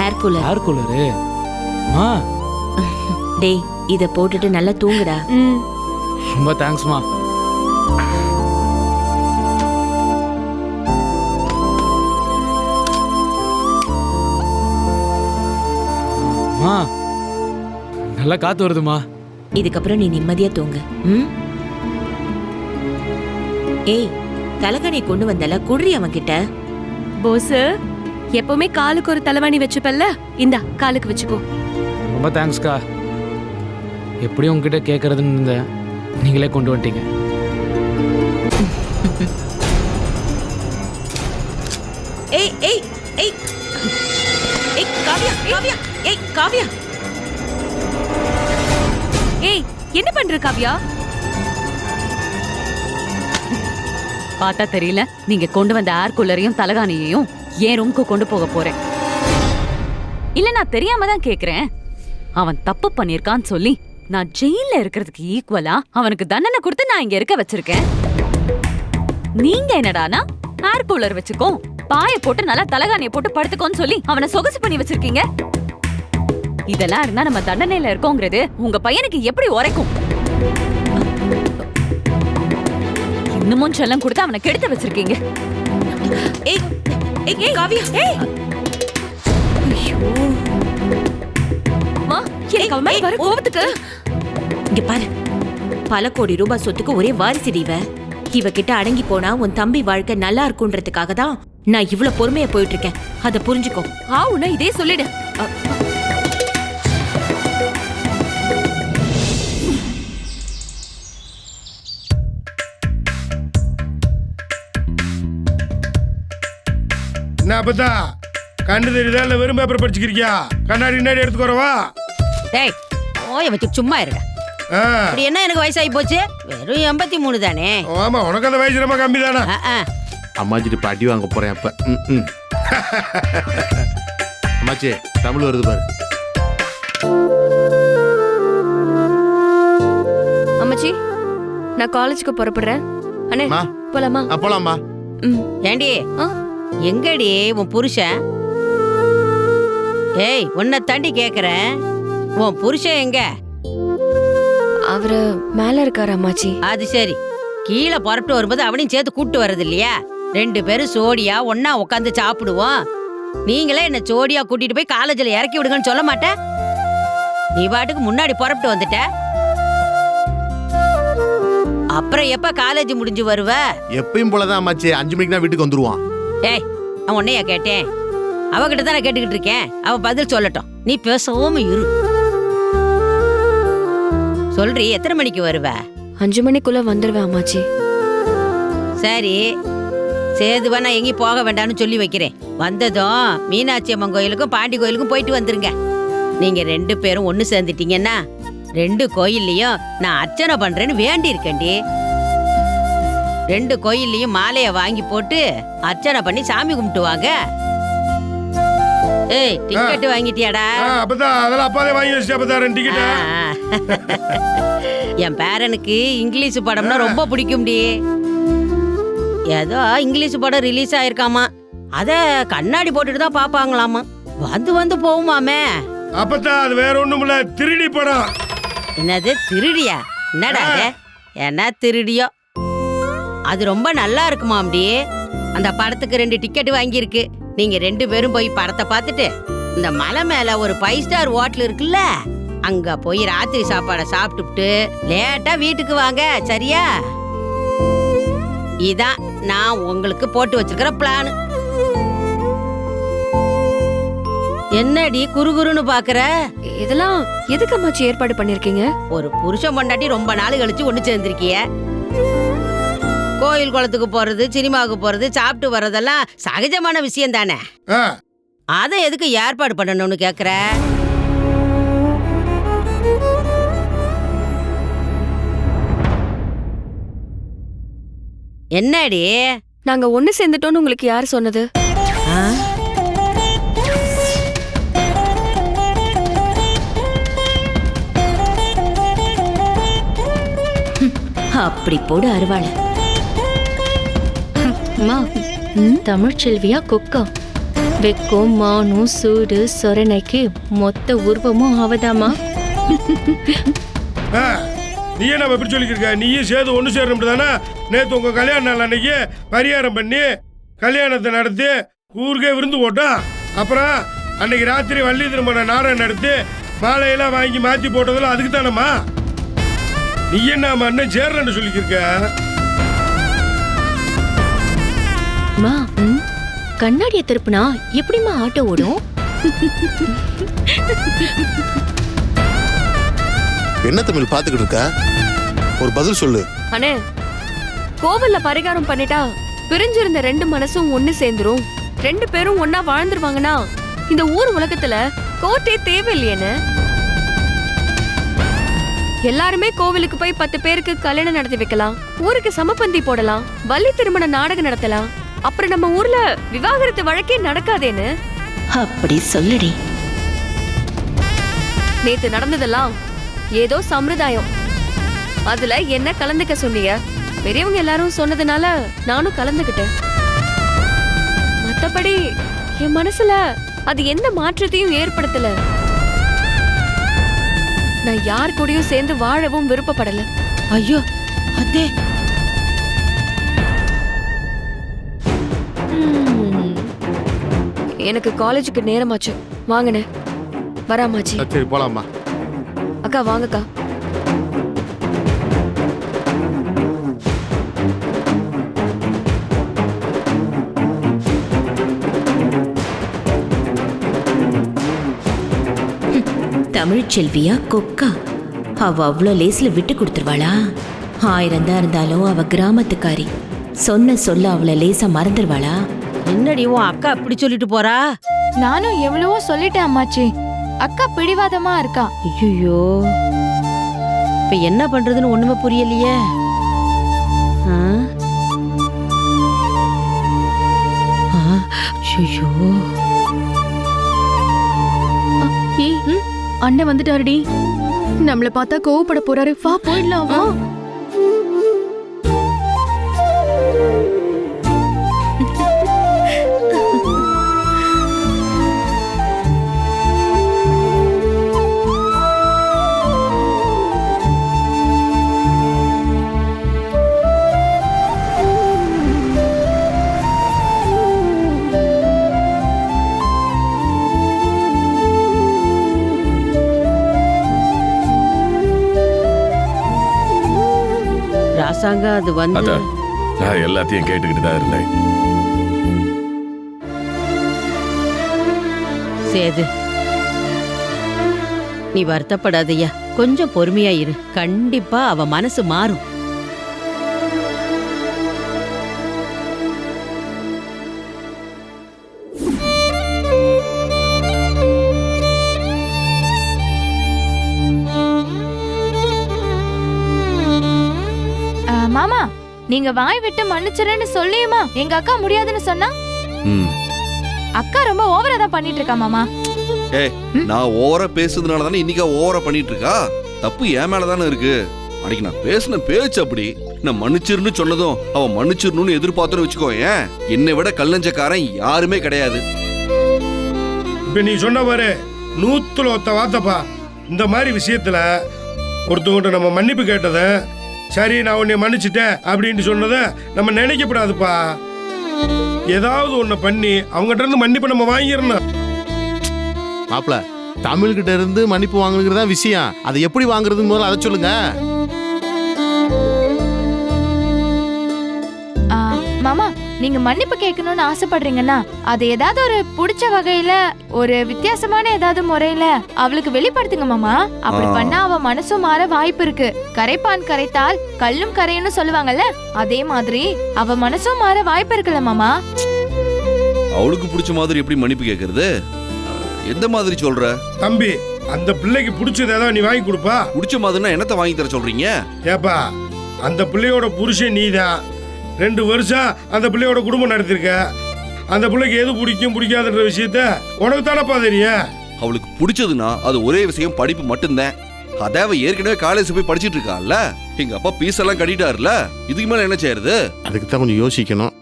Air cooler. Air cooler? டேய், இத போட்டுட்டு நல்லா தூங்குடா. ரொம்ப தேங்க்ஸ்மா. நல்லா காத்து வருதுமா. இதுக்கப்புறம் நீ நிம்மதியா தூங்கு. ஏய், தலகாணி கொண்டு வந்தல, குடுறி அவன் கிட்ட. போஸ், எப்பவுமே காலுக்கு ஒரு தலைவாணி வச்சுப்பல்ல, இந்தா காலுக்கு வச்சுக்கோ. ரொம்ப தேங்க்ஸ்க்கா. எப்படியும் உங்ககிட்ட கேட்கறதுன்னு இருந்தேன், நீங்களே கொண்டு வந்துட்டீங்க. ஏய் ஏய் ஏய் ஏய் காவ்யா, காவ்யா, ஏய் காவ்யா. ஏய், என்ன பண்ற காவ்யா? பார்த்தா தெரியல, நீங்க கொண்டு வந்த ஏர் கூலரையும் தலகாணியையும் ஏன் ரூம்க்கு கொண்டு போக போறேன். இல்ல, நான் தெரியாம தான் கேக்குறேன். அவன் தப்பு பண்ணிருக்கான்னு சொல்லி நான் ஜெயில இருக்கிறதுக்கு ஈக்குவலா அவனுக்கு தண்டனை கொடுத்து நான் இங்க இருக்க வச்சிருக்கேன். நீங்க என்னடானா ஏர் கூலர் வச்சுக்கோ, பாய போட்டு நல்லா தலகாணியை போட்டு படுத்துக்கோன்னு சொல்லி அவனை சொகசு பண்ணி வச்சிருக்கீங்க. இதெல்லாம் இருந்தா நம்ம தண்டனையில இருக்கோங்கிறது உங்க பையனுக்கு எப்படி உரைக்கும்? இன்னமும் செல்லம் கொடுத்து அவனை கெடுத்து வச்சிருக்கீங்க. ஏய் ஏய் காவ்யா, ஏய். ஐயோ. மா, எனக்கு அவன் மேல வர கோவத்துக்கு. இங்க பாரு, பல கோடி ரூபாய் சொத்துக்கு ஒரே வாரிசுடி இவ. இவகிட்ட அடங்கி போனா உன் தம்பி வாழ்க்கை நல்லா இருக்குன்றதுக்காக தான் நான் இவ்வளவு பொறுமையா போயிட்டு இருக்கேன். அத புரிஞ்சுக்கோ. உன்னை இதே சொல்லிடு. என்ன அப்பதா கண்ணு தெரியுதா இல்ல வெறும் பேப்பர் படிச்சுக்கிறியா? கண்ணாடி முன்னாடி எடுத்துக்கோறவா? டேய், ஓய வச்சு சும்மா இருடா. அப்படி என்ன எனக்கு வயசாகி போச்சு? வெறும் 83 தானே. ஆமா, உனக்கு அந்த வயசு ரொம்ப கம்மி தானே. அம்மாச்சிட்டு பாட்டி வாங்க போறேன் அப்ப. அம்மாச்சி, தமிழ் வருது பாரு. அம்மாச்சி, நான் காலேஜுக்கு புறப்படுறேன். அண்ணே, போலாமா? போலாமா? ஏண்டி, எங்கடி உன் புருஷன்? ஏய், உன்னை தாண்டி கேக்குறேன், உன் புருஷன் எங்க? அவரு மேல இருக்காரு அம்மாச்சி. அது சரி, கீழே புறப்பட்டு வரும்போது அவனையும் சேர்த்து கூட்டு வர்றது இல்லையா? 2 பேரும் சோடியா ஒன்னா உட்காந்து சாப்பிடுவோம். நீங்களே என்ன சோடியா கூட்டிட்டு போய் காலேஜ்ல இறக்கி விடுங்கன்னு சொல்ல மாட்டேன்? நீ பாட்டுக்கு முன்னாடி புறப்பட்டு வந்துட்ட. அப்புறம் எப்ப காலேஜ் முடிஞ்சு வருவ? எப்பயும் போலதான் அம்மாச்சி, 5 மணிக்கு தான் வீட்டுக்கு வந்துருவான். ஏய், அவன் உன்னையா கேட்டேன்? அவகிட்ட தான் நான் கேட்டுக்கிட்டு இருக்கேன். அவ பதில் சொல்லட்டும், நீ பேசாம இரு. சொல்றி, எத்தனை மணிக்கு வருவ? 5 மணிக்குள்ள வந்துருவேன் அம்மாச்சி. சரி, சேதுவா நான் எங்கேயும் போக வேண்டாம்னு சொல்லி வைக்கிறேன். வந்ததும் மீனாட்சி அம்மன் கோயிலுக்கும் பாண்டி கோயிலுக்கும் போயிட்டு வந்துருங்க. நீங்க 2 பேரும் ஒண்ணு சேர்ந்துட்டீங்கன்னா 2 கோயில்லையும் நான் அர்ச்சனை பண்றேன்னு வேண்டி இருக்கேன்டி. 2 கோயில்லையும் மாலைய வாங்கி போட்டு அர்ச்சனை பண்ணி சாமி கும்பிட்டுவாங்க. ஏய், டிக்கெட் வாங்கிட்டியாடா? அப்பதான் அதெல்லாம் அப்பாவே வாங்கி வச்சு. அப்பதான் 2 டிக்கெட். என் பேரனுக்கு இங்கிலீஷ் படம்னா ரொம்ப பிடிக்கும்டி. ஏதோ இங்கிலீஷ் படம் ரிலீஸ் ஆயிருக்காமா, அத கண்ணாடி போட்டுட்டு தான் பாப்பாங்களாமா. வந்து வந்து போகுமாமே. அப்பதான் அது வேற ஒண்ணும் இல்ல, திருடி படம். என்னது திருடியா? என்னடா அது? என்ன திருடியோ? அது ரொம்ப நல்லா இருக்குமாம்டி. அந்த படத்துக்கு 2 டிக்கெட் வாங்கியிருக்கு. நீங்க 2 பேரும் போய் படத்தை பார்த்துட்டு இந்த மலை மேல ஒரு 5 ஸ்டார் ஹோட்டல் இருக்குல்ல, அங்க போய் ராத்திரி சாப்பாடை சாப்பிட்டுட்டு லேட்டா வீட்டுக்கு வாங்க, சரியா? இதான் நான் உங்களுக்கு போட்டு வச்சிருக்கிற பிளான். என்னடி குறுகுறுன்னு பாக்குற? இதெல்லாம் எதுக்கு அம்மாச்சி ஏற்பாடு பண்ணிருக்கீங்க? ஒரு புருஷன் பொண்டாட்டி ரொம்ப நாள் கழிச்சு ஒண்ணு சேர்ந்திருக்கிய. கோயில் குளத்துக்கு போறது, சினிமாவுக்கு போறது, சாப்பிட்டு வர்றதெல்லாம் சகஜமான விஷயம் தானே. அதை எதுக்கு ஏற்பாடு பண்ணணும்னு கேக்குற? என்னடி? நாங்க ஒண்ணு சேர்ந்துட்டோம்னு உங்களுக்கு யார் சொன்னது? அப்படி போடு அருவாள. தமிழ் செல்வியா கொக்கா? வெக்கம் மானும் சூடு சொரணைக்கு மொத்த உருவமும் அவதாமா. ஆ, நீ என்ன எப்படி சொல்லிக்கிருக்க? நீயும் சேது ஒன்று சேரணும் தானே? நேற்று உங்கள் கல்யாண நாள் அன்னைக்கு பரிகாரம் பண்ணி கல்யாணத்தை நடத்தி ஊருக்கே விருந்து போட்டோம். அப்புறம் அன்னைக்கு ராத்திரி வள்ளி திருமண நாடகம் நடத்தி மாலையெல்லாம் வாங்கி மாற்றி போட்டதில் அதுக்கு தானம்மா. நீ என்ன அண்ணன் சேர்றன்னு சொல்லிக்கிருக்க? மா, கண்ணாடியை திருப்புனா எப்படிமா ஆட்டோ ஓடும்? என்ன தமிழ் பார்த்துக்கிட்டு இருக்க? ஒரு பதில் சொல்லு. அண்ணே, கோவில்ல பரிகாரம் பண்ணிட்டா பிரிஞ்சிருந்த ரெண்டு மனசும் ஒண்ணு சேர்ந்துரும், ரெண்டு பேரும் ஒன்னா வாழ்ந்துருவாங்கன்னா இந்த ஊர் உலகத்துல கோர்ட்டே தேவையில்லையேன்னு. எல்லாருமே கோவிலுக்கு போய் 10 பேருக்கு கல்யாணம் நடத்தி வைக்கலாம், ஊருக்கு சமபந்தி போடலாம், வள்ளி திருமண நாடகம் நடத்தலாம். அப்புறம் நம்ம ஊர்ல விவாகரத்து வழக்கே நடக்காதேன்னு. அப்படி சொல்லுடி. நேத்து நடந்ததெல்லாம் ஏதோ சம்பிரதாயம், அதுல என்ன கலந்துக்க சொன்னீங்க. பெரியவங்க எல்லாரும் சொன்னதுனால நானும் கலந்துக்கிட்டேன். மத்தபடி என் மனசுல அது எந்த மாற்றத்தையும் ஏற்படுத்தல. நான் யார் கூடயும் சேர்ந்து வாழவும் விருப்பப்படல. ஐயோ அதே எனக்கு காலேஜுக்கு நேரமாச்சு, வாங்கண்ணே. வராமாச்சி. சரி போலாமா. அக்கா வாங்கக்கா. தமிழ்ச்செல்வியா கொக்கா? அவ அவ்வளோ லேஸ்ல விட்டு கொடுத்துருவாளா? 1000 தான் இருந்தாலும் அவ கிராமத்துக்காரி. சொன்ன சொல்ல அவளை லேசா மறந்துடுவாளா? என்னடி உன் அக்கா அப்படி சொல்லிட்டு போறா? நானும் எவ்வளவோ சொல்லிட்டேன் அம்மாச்சி, அக்கா பிடிவாதமா இருக்கா. ஐயோ, இப்ப என்ன பண்றதுன்னு ஒண்ணுமே புரியலையே. ஆ? ஆ, ஐயோ. அண்ணன் வந்துட்டாருடி, நம்மள பார்த்தா கோவப்பட போறாரு. வா போயிடலாம் வா. ராசாங்க அது வந்து அதான் நான் எல்லாத்தையும் கேட்டுக்கிட்டு தான் இருந்தேன். சேது, நீ வருத்தப்படாதய்யா, கொஞ்சம் பொறுமையா இரு. கண்டிப்பா அவ மனசு மாறும். மாமா, நீங்க வாய் விட்டு மன்னிச்சிரேன்னு சொல்லியுமா எங்க அக்கா முடியாதுன்னு சொன்னா? அக்கா ரொம்ப ஓவரா தான் பண்ணிட்டு இருக்கா மாமா. ஏய், நான் ஓவரா பேசுறதுனால தானே இன்னைக்கு ஓவரா பண்ணிட்டு இருக்கா. தப்பு என் மேல தானே இருக்கு. அன்னைக்கு நான் பேசின பேச்சு அப்படி. நான் மன்னிச்சிருன்னு சொன்னதும் அவ மன்னிச்சிரணும்னு எதிர்பார்த்தோன்னு வச்சுக்கோ. ஏன் என்னை விட கல்லஞ்சக்காரன் யாருமே கிடையாது. இப்ப நீ சொன்ன பாரு, 100 வார்த்தைப்பா. இந்த மாதிரி விஷயத்துல ஒருத்தவங்கிட்ட நம்ம மன்னிப்பு கேட்டதை, சரி நான் உன்னை மன்னிச்சிட்டேன் அப்படின்னு சொன்னதை நம்ம நினைக்கப்படாதுப்பா. ஏதாவது ஒண்ணு பண்ணி அவங்ககிட்ட இருந்து மன்னிப்பு நம்ம வாங்கிடணும். மாப்பிள, தமிழ்கிட்ட இருந்து மன்னிப்பு வாங்குறதுதான் விஷயம். அதை எப்படி வாங்குறதுன்னு முதல்ல அதை சொல்லுங்க. மாமா, நீங்க மன்னிப்பு கேட்கணும்னு ஆசைப்படுறீங்கன்னா அது ஏதாவது ஒரு பிடிச்ச வகையில, ஒரு வித்தியாசமான ஏதாவது முறையில அவளுக்கு வெளிப்படுத்துங்க மாமா. அப்படி பண்ணா அவ மனசும் மாற வாய்ப்பு இருக்கு. கரைப்பான் கரைத்தால் கல்லும் கரையும்னு சொல்லுவாங்கல்ல, அதே மாதிரி அவ மனசும் மாற வாய்ப்பு இருக்குல்ல மாமா. அவளுக்கு பிடிச்ச மாதிரி எப்படி மன்னிப்பு கேட்கறது? எந்த மாதிரி சொல்ற தம்பி? அந்த பிள்ளைக்கு பிடிச்சது ஏதாவது நீ வாங்கி கொடுப்பா. பிடிச்ச மாதிரினா என்னத்தை வாங்கி தர சொல்றீங்க? ஏப்பா, அந்த பிள்ளையோட புருஷன் நீதான். 2 வருஷம் அந்த பிள்ளையோட குடும்பம் நடத்திருக்க. அந்த பிள்ளைக்கு எது பிடிக்கும் பிடிக்காதுன்ற விஷயத்த உனக்கு தானப்பா தெரியும். அவளுக்கு பிடிச்சதுன்னா அது ஒரே விஷயம், படிப்பு மட்டும்தான். அதாவ ஏற்கனவே காலேஜ் போய் படிச்சிட்டு இருக்கால. எங்க அப்பா பீஸ் எல்லாம் கட்டிட்டாருல, இதுக்கு மேல என்ன செய்யறது? அதுக்கு தான் கொஞ்சம் யோசிக்கணும்.